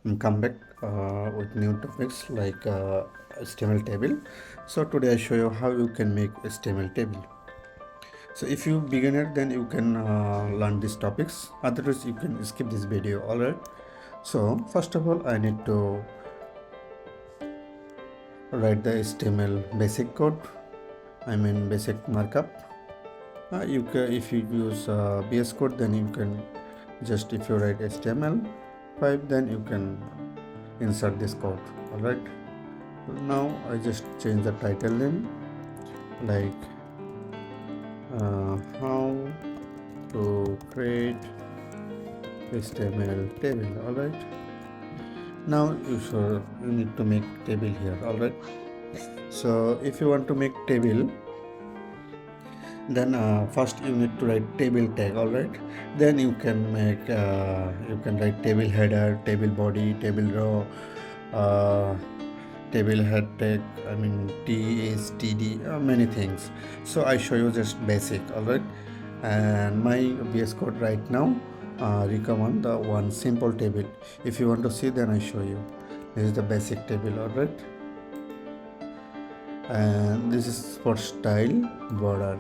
Come back with new topics like HTML table. So today I show you how you can make HTML table. So if you beginner, then you can learn these topics, otherwise you can skip this video. Alright, so first of all I need to write the HTML basic code, I mean basic markup. You can, if you use VS Code, then you can just, if you write HTML5, then you can insert this code. Alright, now I just change the title name like how to create HTML table. Alright, now you need to make table here. Alright, so if you want to make table, then first you need to write table tag. Alright, then you can make you can write table header, table body, table row, table head tag, I mean TSTD, many things. So I show you just basic. Alright, and my VS Code right now recommend the one simple table. If you want to see, then I show you. This is the basic table. Alright, and this is for style border.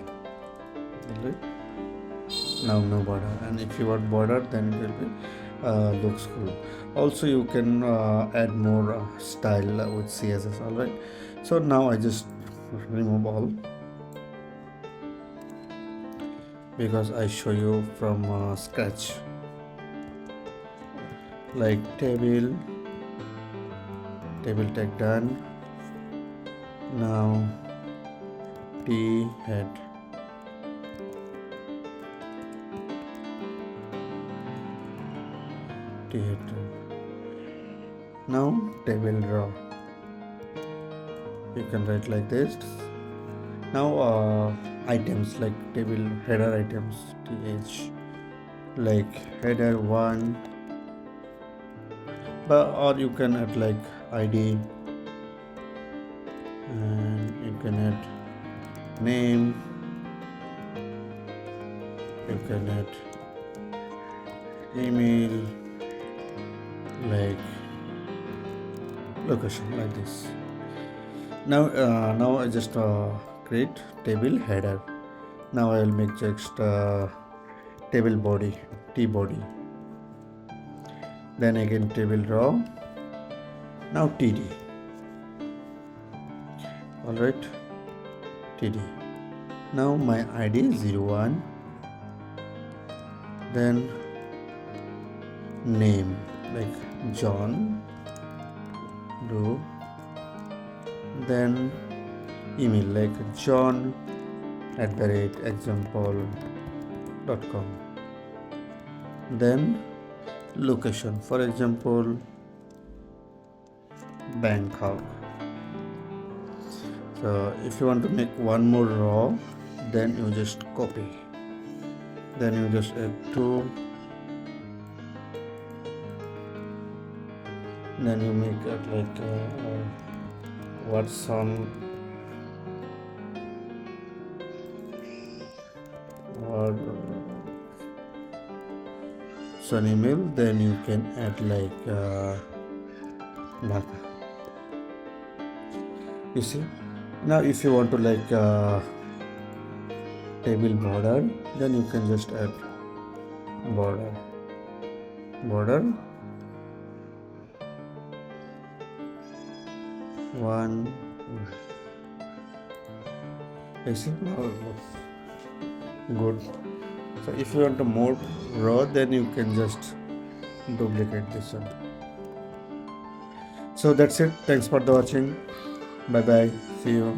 Alright, now no border, and if you want border, then it will be looks cool. Also you can add more style with CSS. Alright, so now I just remove all because I show you from scratch, like table tag done. Now T head, now table row, you can write like this. Now items like table header items, th, like header 1, but or you can add like id, and you can add name, you can add email, like location, like this. Now I just create table header. Now I will make just table body, t body, then again table row, now td. Alright, td. Now my id is 01, then name like John Doe, then email like john@example.com, then location, for example Bangkok. So if you want to make one more row, then you just copy, then you just add 2, then you make it like what song or sun email, then you can add like Dhaka. You see, now if you want to like table border, then you can just add border 1. You see, now it looks good. So if you want to more row, then you can just duplicate this one. So that's it. Thanks for the watching. Bye bye. See you.